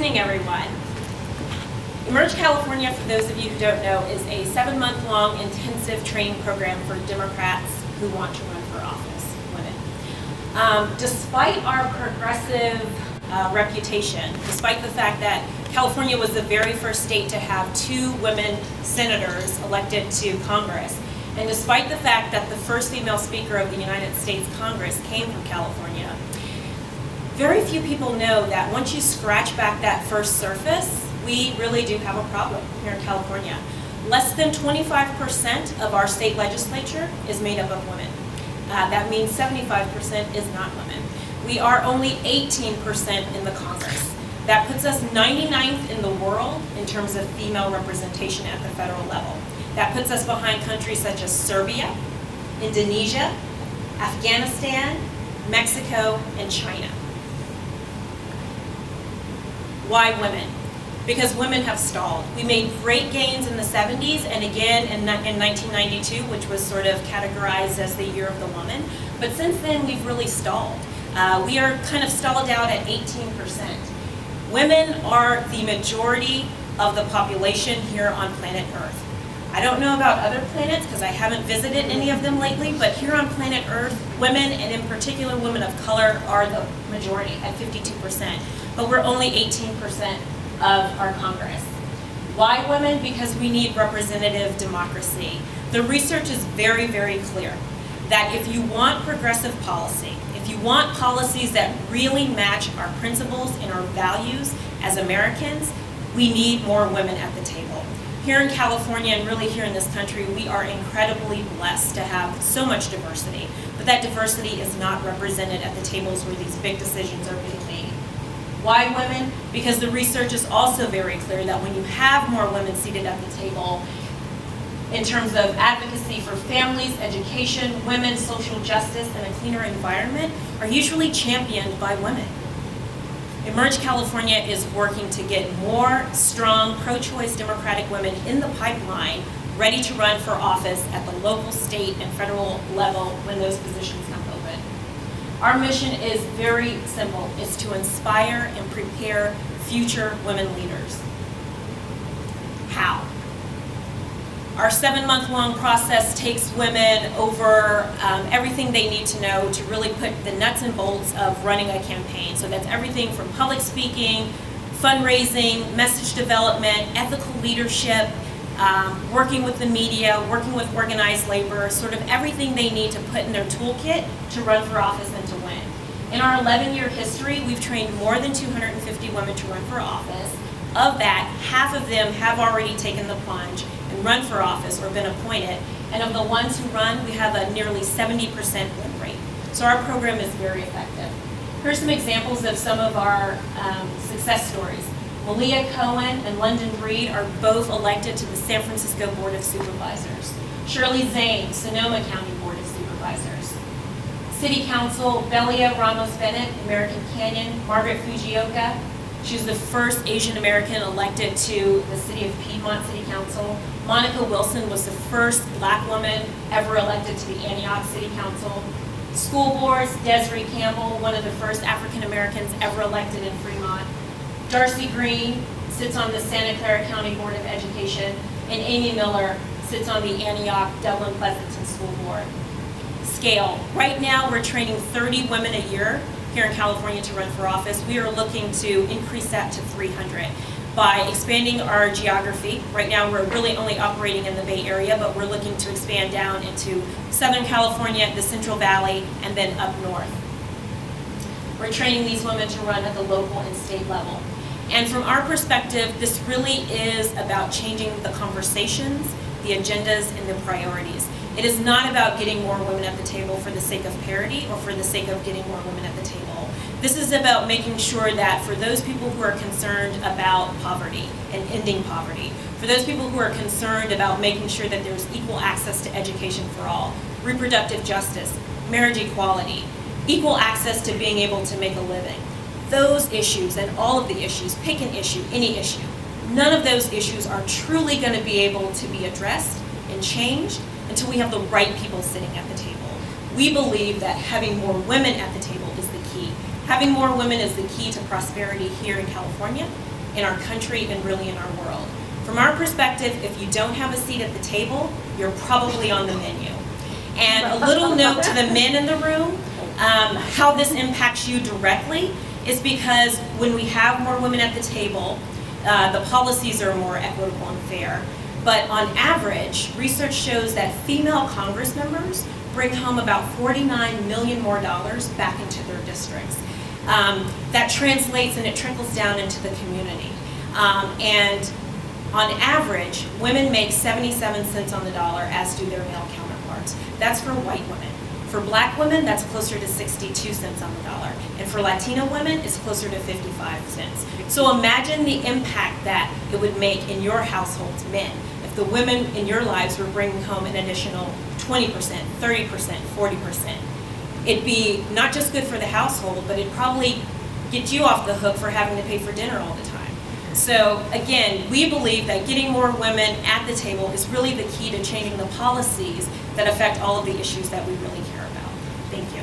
evening, everyone. Emerge California, for those of you who don't know, is a 7-month-long intensive training program for Democrats who want to run for office, women. Despite our progressive reputation, despite the fact that California was the very first state to have 2 women senators elected to Congress, and despite the fact that the first female Speaker of the United States Congress came from California, very few people know that once you scratch back that first surface, we really do have a problem here in California. Less than 25% of our state legislature is made up of women. That means 75% is not women. We are only 18% in the Congress. That puts us 99th in the world in terms of female representation at the federal level. That puts us behind countries such as Serbia, Indonesia, Afghanistan, Mexico, and China. Why women? Because women have stalled. We made great gains in the 70s and again in 1992, which was sort of categorized as the year of the woman. But since then, we've really stalled. We are kind of stalled out at 18%. Women are the majority of the population here on planet Earth. I don't know about other planets because I haven't visited any of them lately, but here on planet Earth, women, and in particular women of color, are the majority at 52%. But we're only 18% of our Congress. Why women? Because we need representative democracy. The research is very, very clear that if you want progressive policy, if you want policies that really match our principles and our values as Americans, we need more women at the table. Here in California, and really here in this country, we are incredibly blessed to have so much diversity, but that diversity is not represented at the tables where these big decisions are being made. Why women? Because the research is also very clear that when you have more women seated at the table, in terms of advocacy for families, education, women, social justice, and a cleaner environment, are usually championed by women. Emerge California is working to get more strong, pro-choice Democratic women in the pipeline, ready to run for office at the local, state, and federal level when those positions come open. Our mission is very simple. It's to inspire and prepare future women leaders. How? Our 7-month-long process takes women over everything they need to know to really put the nuts and bolts of running a campaign. So that's everything from public speaking, fundraising, message development, ethical leadership, working with the media, working with organized labor, sort of everything they need to put in their toolkit to run for office and to win. In our 11-year history, we've trained more than 250 women to run for office. Of that, half of them have already taken the plunge and run for office or been appointed. And of the ones who run, we have a nearly 70% win rate. So our program is very effective. Here's some examples of some of our success stories. Malia Cohen and London Breed are both elected to the San Francisco Board of Supervisors. Shirley Zane, Sonoma County Board of Supervisors. City Council, Belia Ramos-Bennett, American Canyon, Margaret Fujioka. She was the first Asian American elected to the City of Piedmont City Council. Monica Wilson was the first Black woman ever elected to the Antioch City Council. School boards, Desiree Campbell, one of the first African Americans ever elected in Fremont. Darcy Green sits on the Santa Clara County Board of Education, and Amy Miller sits on the Antioch Dublin Pleasanton School Board. Scale. Right now we're training 30 women a year here in California to run for office. We are looking to increase that to 300 by expanding our geography. Right now we're really only operating in the Bay Area, but we're looking to expand down into Southern California, the Central Valley, and then up north. We're training these women to run at the local and state level. And from our perspective, this really is about changing the conversations, the agendas, and the priorities. It is not about getting more women at the table for the sake of parity or for the sake of getting more women at the table. This is about making sure that for those people who are concerned about poverty and ending poverty, for those people who are concerned about making sure that there's equal access to education for all, reproductive justice, marriage equality, equal access to being able to make a living, those issues and all of the issues, pick an issue, any issue, none of those issues are truly going to be able to be addressed and changed until we have the right people sitting at the table. We believe that having more women at the table is the key. Having more women is the key to prosperity here in California, in our country and really in our world. From our perspective, if you don't have a seat at the table, you're probably on the menu. And a little note to the men in the room, how this impacts you directly is because when we have more women at the table, the policies are more equitable and fair. But on average, research shows that female Congress members bring home about $49 million more back into their districts. That translates and it trickles down into the community. And on average, women make 77 cents on the dollar, as do their male counterparts. That's for white women. For black women, that's closer to 62 cents on the dollar. And for Latino women, it's closer to 55 cents. So imagine the impact that it would make in your households, men, if the women in your lives were bringing home an additional 20%, 30%, 40%. It'd be not just good for the household, but it'd probably get you off the hook for having to pay for dinner all the time. So again, we believe that getting more women at the table is really the key to changing the policies that affect all of the issues that we really care about. Thank you.